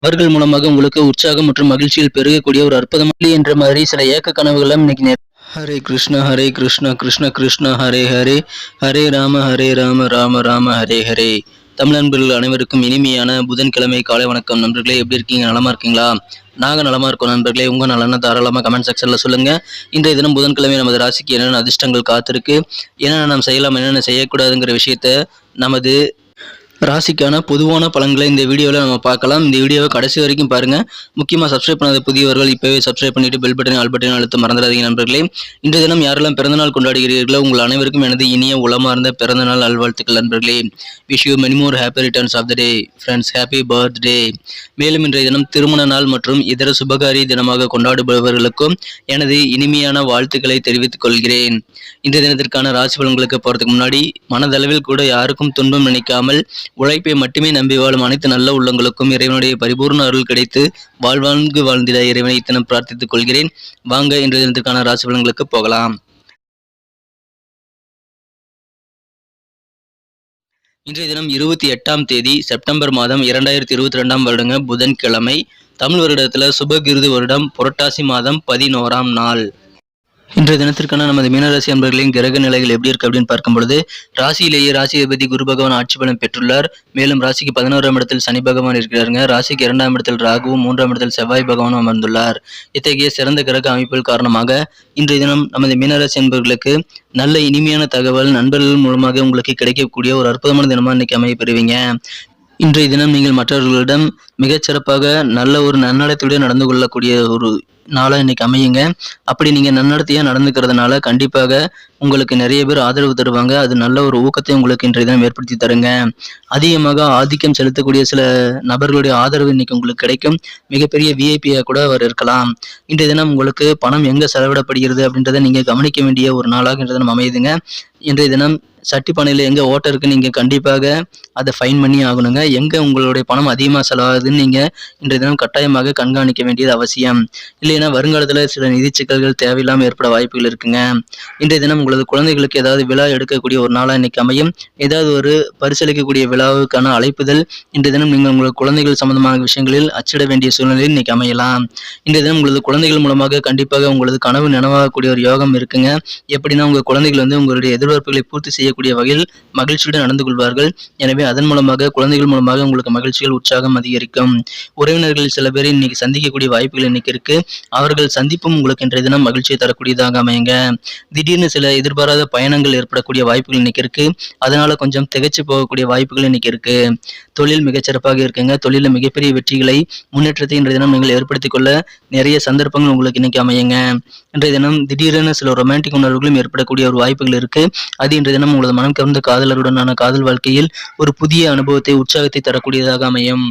அவர்கள் மூலமாக உங்களுக்கு உற்சாகம் மற்றும் மகிழ்ச்சியில் பெருகக்கூடிய ஒரு அற்புதமான என்ற மாதிரி சில ஏக்க கனவுகளும் இன்னைக்கு ஹரே கிருஷ்ணா கிருஷ்ண கிருஷ்ண ஹரே ஹரே ஹரே ராம ராம ராம ஹரே ஹரே. தமிழ் நண்பர்கள் அனைவருக்கும் இனிமையான புதன்கிழமை காலை வணக்கம். நண்பர்களே, எப்படி இருக்கீங்க? நலமா இருக்கீங்களா? நாங்கள் நலமா இருக்கோம் நண்பர்களே. உங்க நலனை தாராளமாக கமெண்ட் செக்ஷன்ல சொல்லுங்க. இன்றைய தினம் புதன்கிழமை நமது ராசிக்கு என்னென்ன அதிர்ஷ்டங்கள் காத்திருக்கு, என்னென்ன நாம் செய்யலாம், என்னென்ன செய்யக்கூடாதுங்கிற விஷயத்த நமது ராசிக்கான பொதுவான பலன்களை இந்த வீடியோவில் நம்ம பார்க்கலாம். இந்த வீடியோவை கடைசி வரைக்கும் பாருங்க. முக்கியமாக சப்ஸ்கிரைப் பண்ணாத புதியவர்கள் இப்போவே சப்ஸ்கிரைப் பண்ணிட்டு பெல் பட்டன் ஆல் பட்டன் அழுத்த மறந்துடாதீங்க நண்பர்களே. இன்றைய தினம் யாரெல்லாம் பிறந்தநாள் கொண்டாடுகிறீர்களோ உங்கள் அனைவருக்கும் எனது இனிய உளமார்ந்த பிறந்தநாள் நல்வாழ்த்துக்கள் நண்பர்களே. Wish you many more happy returns of the day friends. Happy birthday. மேலும் இன்றைய தினம் திருமண நாள் மற்றும் இதர சுபகாரிய தினமாக கொண்டாடுபவர்களுக்கும் எனது இனிமையான வாழ்த்துக்களை தெரிவித்துக் கொள்கிறேன். இன்றைய தினத்திற்கான ராசி பலன்களுக்கு போறதுக்கு முன்னாடி மனதளவில் கூட யாருக்கும் துன்பம் நினைக்காமல் உழைப்பை மட்டுமே நம்பி வாழும் அனைத்து நல்ல உள்ளங்களுக்கும் இறைவனுடைய பரிபூர்ண அருள் கிடைத்து வாழ்வாங்கு வாழ்ந்திட இறைவனை தினம் பிரார்த்தித்துக் கொள்கிறேன். வாங்க இன்றைய தினத்திற்கான ராசி பலன்களுக்கு போகலாம். இன்றைய தினம் 28ஆம் தேதி செப்டம்பர் மாதம் 2022 வருடங்க புதன்கிழமை. தமிழ் வருடத்துல சுபகிருது வருடம் புரட்டாசி மாதம் 11ஆம் நாள். இன்றைய தினத்திற்கான நமது மீனராசி அன்பர்களின் கிரக நிலைகள் எப்படி இருக்கு அப்படின்னு பார்க்கும் பொழுது, ராசியிலேயே ராசி அதிபதி குரு பகவான் ஆட்சி பலம் பெற்றுள்ளார். மேலும் ராசிக்கு 11ஆம் இடத்தில் சனி பகவான் இருக்கிறாருங்க. ராசிக்கு 2ஆம் இடத்தில் ராகுவும் 3ஆம் இடத்தில் செவ்வாய் பகவானும் அமர்ந்துள்ளார். இத்தகைய சிறந்த கிரக அமைப்புகள் காரணமாக இன்றைய தினம் நமது மீனராசி அன்பர்களுக்கு நல்ல இனிமையான தகவல் நண்பர்கள் மூலமாக உங்களுக்கு கிடைக்கக்கூடிய ஒரு அற்புதமான தினமா இன்னைக்கு அமைய பெறுவீங்க. இன்றைய தினம் நீங்கள் மற்றவர்களிடம் மிகச்சிறப்பாக நல்ல ஒரு நன்னடத்தையுடன் நடந்து கொள்ளக்கூடிய ஒரு நாளாக இன்னைக்கு அமையுங்க. அப்படி நீங்க நன்னடத்தையா நடந்துக்கிறதுனால கண்டிப்பாக உங்களுக்கு நிறைய பேர் ஆதரவு தருவாங்க. அது நல்ல ஒரு ஊக்கத்தை உங்களுக்கு இன்றைய தினம் ஏற்படுத்தி தருங்க. அதிகமாக ஆதிக்கம் செலுத்தக்கூடிய சில நபர்களுடைய ஆதரவு இன்னைக்கு உங்களுக்கு கிடைக்கும். மிகப்பெரிய விஐபியா கூட அவர் இருக்கலாம். இன்றைய தினம் உங்களுக்கு பணம் எங்க செலவிடப்படுகிறது அப்படின்றத நீங்க கவனிக்க வேண்டிய ஒரு நாளாக இன்றைய தினம் அமையுதுங்க. இன்றைய தினம் சட்டி பானையில் எங்கே ஓட்டை இருக்குன்னு நீங்கள் கண்டிப்பாக அதை ஃபைன் பண்ணி ஆகணுங்க. எங்கே உங்களுடைய பணம் அதிகமாக செலவாகுதுன்னு நீங்கள் இன்றைய தினம் கட்டாயமாக கண்காணிக்க வேண்டியது அவசியம். இல்லைன்னா வருங்காலத்தில் சில நிதி சிக்கல்கள் தேவையில்லாமல் ஏற்பட வாய்ப்புகள் இருக்குங்க. இன்றைய தினம் உங்களது குழந்தைகளுக்கு ஏதாவது விழா எடுக்கக்கூடிய ஒரு நாளாக இன்னைக்கு அமையும். ஏதாவது ஒரு பரிசளிக்கக்கூடிய விழாவுக்கான அழைப்புதல் இன்றைய தினம் நீங்கள் உங்களது குழந்தைகள் சம்பந்தமான விஷயங்களில் அச்சிட வேண்டிய சூழ்நிலையில் இன்னைக்கு அமையலாம். இன்றைய தினம் உங்களது குழந்தைகள் மூலமாக கண்டிப்பாக உங்களது கனவு நனவாகக்கூடிய ஒரு யோகம் இருக்குங்க. எப்படின்னா உங்கள் குழந்தைகள் உங்களுடைய எதிர்பார்ப்புகளை பூர்த்தி செய்யக்கூடிய வகையில் மகிழ்ச்சியுடன் நடந்து கொள்வார்கள். எனவே அதன் மூலமாக குழந்தைகள் மூலமாக உங்களுக்கு மகிழ்ச்சிகள் உற்சாகம் அதிகரிக்கும். உறவினர்கள் சில பேரை இன்னைக்கு சந்திக்கக்கூடிய வாய்ப்புகள் இன்னைக்கு இருக்கு. அவர்கள் சந்திப்பும் உங்களுக்கு இன்றைய தினம் மகிழ்ச்சியை தரக்கூடியதாக அமையுங்க. திடீர்னு சில எதிர்பாராத பயணங்கள் ஏற்படக்கூடிய வாய்ப்புகள் இன்னைக்கு இருக்கு. அதனால கொஞ்சம் திகைச்சு போகக்கூடிய வாய்ப்புகள் இன்னைக்கு இருக்கு. தொழில் மிகச்சிறப்பாக இருக்குங்க. தொழிலில் மிகப்பெரிய வெற்றிகளை முன்னேற்றத்தை இன்றைய தினம் நீங்கள் ஏற்படுத்திக் கொள்ள நிறைய சந்தர்ப்பங்கள் உங்களுக்கு இன்னைக்கு அமையுங்க. இன்றைய தினம் திடீரென சில ரொமான்டிக் உணர்வுகளும் ஏற்படக்கூடிய ஒரு வாய்ப்புகள் இருக்கு. அது இன்றைய தினம் உங்களது மனம் கவர்ந்த காதலருடனான காதல் வாழ்க்கையில் ஒரு புதிய அனுபவத்தை உற்சாகத்தை தரக்கூடியதாக அமையும்.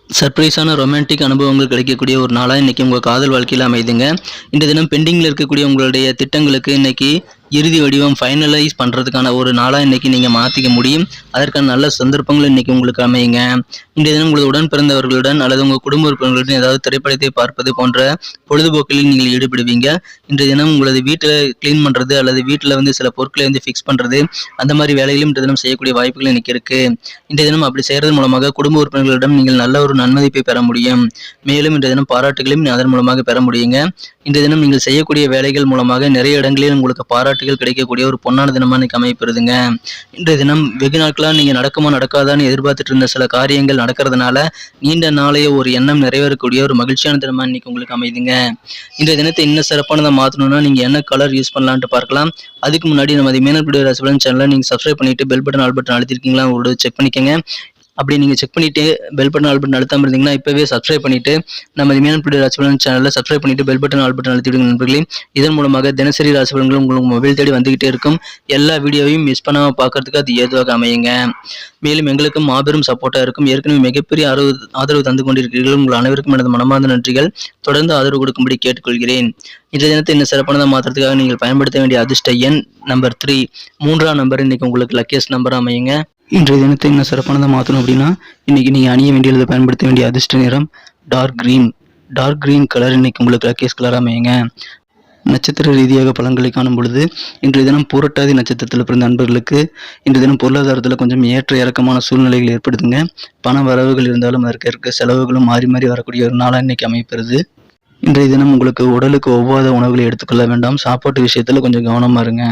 சர்ப்ரைஸான ரொமான்டிக் அனுபவங்கள் கிடைக்கக்கூடிய ஒரு நாளாக இன்னைக்கு உங்கள் காதல் வாழ்க்கையில் அமைதுங்க. இந்த தினம் பெண்டிங்கில் இருக்கக்கூடிய உங்களுடைய திட்டங்களுக்கு இன்னைக்கு இறுதி வடிவம் ஃபைனலைஸ் பண்ணுறதுக்கான ஒரு நாளாக இன்னைக்கு நீங்கள் மாற்றிக்க முடியும். அதற்கான நல்ல சந்தர்ப்பங்கள் இன்னைக்கு உங்களுக்கு அமையுங்க. இன்றைய தினம் உங்களது உடன் பிறந்தவர்களுடன் அல்லது உங்கள் குடும்ப உறுப்பினர்களுடன் ஏதாவது திரைப்படத்தை பார்ப்பது போன்ற பொழுதுபோக்கில் நீங்கள் ஈடுபடுவீங்க. இன்றைய தினம் உங்களது வீட்டை கிளீன் பண்ணுறது அல்லது வீட்டில் சில பொருட்களை ஃபிக்ஸ் பண்ணுறது அந்த மாதிரி வேலைகளும் இன்றைய தினம் செய்யக்கூடிய வாய்ப்புகள் இன்னைக்கு இருக்குது. இன்றைய தினம் அப்படி செய்கிறது மூலமாக குடும்ப உறுப்பினர்களிடம் நீங்கள் நல்ல ஒரு நன்மதிப்பை பெற முடியும். மேலும் இன்றைய தினம் பாராட்டுகளையும் அதன் மூலமாக பெற முடியுங்க. இன்றைய தினம் நீங்கள் செய்யக்கூடிய வேலைகள் மூலமாக நிறைய இடங்களில் உங்களுக்கு பாராட்டுகள் கிடைக்கக்கூடிய ஒரு பொன்னான தினமா இன்னைக்கு அமையப்பெறுதுங்க. இன்றைய தினம் வெகு நாட்களாக நீங்க நடக்குமா நடக்காதான்னு எதிர்பார்த்துட்டு இருந்த சில காரியங்கள் நடக்கிறதுனால நீண்ட நாளைய ஒரு எண்ணம் நிறைவேறக்கூடிய ஒரு மகிழ்ச்சியான தினமா இன்னைக்கு உங்களுக்கு அமையுதுங்க. இன்றைய தினத்தை இன்னும் சிறப்பானதை மாற்றணும்னா நீங்க என்ன கலர் யூஸ் பண்ணலான்ட்டு பார்க்கலாம். அதுக்கு முன்னாடி நமது மீனல் ராசி பலன் சேனலை நீங்க சப்ஸ்கிரைப் பண்ணிட்டு பெல் பட்டன் ஆல் பட்டன் அழுத்திருக்கீங்களா ஒரு செக் பண்ணிக்கங்க. அப்படி நீங்கள் செக் பண்ணிவிட்டு பெல் பட்டன் ஆல் பட்டன் அழுத்தாமல் இருந்தீங்கன்னா இப்போவே சப்ஸ்கிரைப் பண்ணிவிட்டு நம்ம மீனல் ராசி பலன் சேனலில் சப்ஸ்கிரைப் பண்ணிவிட்டு பெல் பட்டன் ஆல் பட்டன் அழுத்திவிடுங்க நண்பர்களே. இதன் மூலமாக தினசரி ராசி பலன்கள் உங்களுக்கு மொபைல் தேடி வந்துகிட்டே இருக்கும். எல்லா வீடியோவையும் மிஸ் பண்ணாமல் பார்க்கறதுக்கு அது ஏதுவாக அமையுங்க. மேலும் எங்களுக்கும் மாபெரும் சப்போர்ட்டாக இருக்கும். ஏற்கனவே மிகப்பெரிய ஆதரவு தந்து கொண்டிருக்கிறீர்கள். உங்கள் அனைவருக்கும் எனது மனமார்ந்த நன்றிகள். தொடர்ந்து ஆதரவு கொடுக்கும்படி கேட்டுக்கொள்கிறேன். இன்றைய தினத்தை இன்னும் சிறப்பானதாக மாற்றுறதுக்காக நீங்கள் பயன்படுத்த வேண்டிய அதிர்ஷ்ட எண் நம்பர் 3 3ஆம் நம்பர் இன்னைக்கு உங்களுக்கு லக்கியஸ்ட் நம்பர் அமையுங்க. இன்றைய தினத்தை இன்னும் சிறப்பானதாக மாற்றணும் அப்படின்னா இன்னைக்கு நீங்கள் அணிய வேண்டியதை பயன்படுத்த வேண்டிய அதிர்ஷ்ட நிறம் டார்க் கிரீன் கலர் இன்னைக்கு உங்களுக்கு லக்கியஸ்ட் கலர் அமையுங்க. நட்சத்திர ரீதியாக பலன்களை காணும் பொழுது இன்றைய தினம் புரட்டாதி நட்சத்திரத்தில் பிறந்த நண்பர்களுக்கு இன்றைய தினம் பொருளாதாரத்தில் கொஞ்சம் ஏற்ற இறக்கமான சூழ்நிலைகள் ஏற்படுத்துங்க. பண வரவுகள் இருந்தாலும் அதற்கு இருக்க செலவுகளும் மாறி மாறி வரக்கூடிய ஒரு நாளாக இன்னைக்கு அமைப்பெறுது. இன்றைய தினம் உங்களுக்கு உடலுக்கு ஒவ்வாத உணவுகளை எடுத்துக்கொள்ள வேண்டாம். சாப்பாட்டு விஷயத்தில் கொஞ்சம் கவனமாக இருங்க.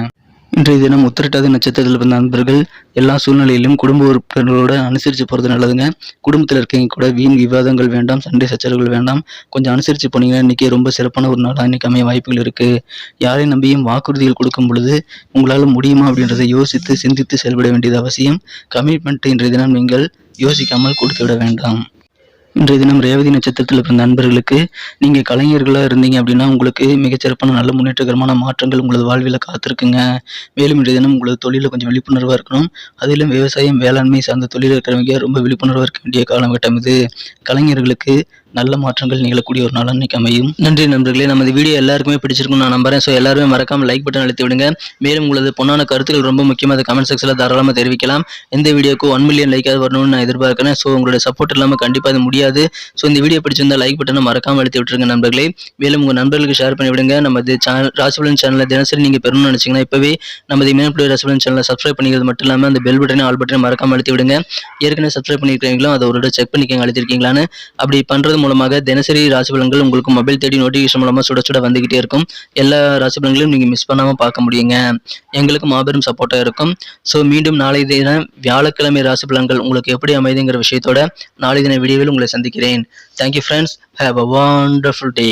இன்றைய தினம் உத்திரட்டாதி நட்சத்திரத்தில் பிறந்த நண்பர்கள் எல்லா சூழ்நிலையிலும் குடும்ப உறுப்பினர்களோட அனுசரித்து போகிறது நல்லதுங்க. குடும்பத்தில் இருக்கவங்க கூட வீண் விவாதங்கள் வேண்டாம், சண்டை சச்சரவுகள் வேண்டாம். கொஞ்சம் அனுசரித்து போனீங்கன்னா இன்றைக்கி ரொம்ப சிறப்பான ஒரு நாளாக இன்றைக்கி அமைய வாய்ப்புகள் இருக்குது. யாரையும் நம்பியும் வாக்குறுதிகள் கொடுக்கும் பொழுது உங்களால் முடியுமா அப்படின்றத யோசித்து சிந்தித்து செயல்பட வேண்டியது அவசியம். கமிட்மெண்ட் இன்றைய தினம் நீங்கள் யோசிக்காமல் கொடுத்து விட வேண்டாம். இன்றைய தினம் ரேவதி நட்சத்திரத்தில் பிறந்த நண்பர்களுக்கு நீங்கள் கலைஞர்களாக இருந்தீங்க அப்படின்னா உங்களுக்கு மிகச்சிறப்பான நல்ல முன்னேற்றகரமான மாற்றங்கள் உங்களது வாழ்வில் காத்திருக்குங்க. மேலும் இன்றைய தினம் உங்களது தொழிலில் கொஞ்சம் விழிப்புணர்வாக இருக்கணும். அதிலும் விவசாயம் வேளாண்மை சார்ந்த தொழில் இருக்கிறவங்க ரொம்ப விழிப்புணர்வாக இருக்க வேண்டிய காலகட்டம் இது. கலைஞர்களுக்கு நல்ல மாற்றங்கள் நிகழக்கூடிய ஒரு நாள் அன்னைக்கு அமையும். நன்றி நண்பர்களே. நமது வீடியோ எல்லாருக்குமே பிடிச்சிருக்குன்னு நான் நம்புறேன். ஸோ எல்லாருமே மறக்காம லைக் பட்டன் அழுத்தி விடுங்க. மேலும் உங்களது பொண்ணான கருத்துக்கள் ரொம்ப முக்கியமாக அதை கமெண்ட் செக்ஷனில் தாராளமாக தெரிவிக்கலாம். இந்த வீடியோக்கு 1 மில்லியன் லைக்காவது வரணும்னு நான் எதிர்பார்க்கிறேன். ஸோ உங்களோட சப்போர்ட் இல்லாமல் கண்டிப்பாக அது முடியாது. ஸோ இந்த வீடியோ பிடிச்சிருந்தா லைக் பட்டனை மறக்காம அழுத்தி விட்டுருங்க நண்பர்களே. மேலும் உங்கள் நண்பர்களுக்கு ஷேர் பண்ணி விடுங்க. நமது ராசிபலன் சேனலில் தினசரி நீங்கள் பெறணும்னு நினச்சிங்கன்னா இப்போவே நமது இமேல் ராசிபலன் சேனலை சப்ஸ்கிரைப் பண்ணிக்கிறது மட்டும் இல்லாமல் அந்த பெல் பட்டனை ஆல் பட்டனை மறக்காம அழுத்தி விடுங்க. ஏற்கனவே சப்ஸ்கிரைப் பண்ணியிருக்கீங்களோ அதை ஒரு செக் பண்ணிக்கங்க அழுத்திருக்கீங்களான்னு. அப்படி பண்ணுறது மூலமாக தினசரி ராசி பலன்கள் உங்களுக்கு மொபைல் தேடி நோட்டிஃபிகேஷன் மூலமா சுட சுட வந்துகிட்டே இருக்கும். எல்லா ராசி பலன்களையும் நீங்க மிஸ் பண்ணாம பார்க்க முடியுங்க. எங்களுக்கு மாபெரும் சப்போர்ட்டா இருக்கும். ஸோ மீண்டும் நாளை தினம் வியாழக்கிழமை ராசி பலன்கள் உங்களுக்கு எப்படி அமைதுங்கிற விஷயத்தோட நாளை தின வீடியோவில் உங்களை சந்திக்கிறேன். Thank you friends. Have a wonderful day.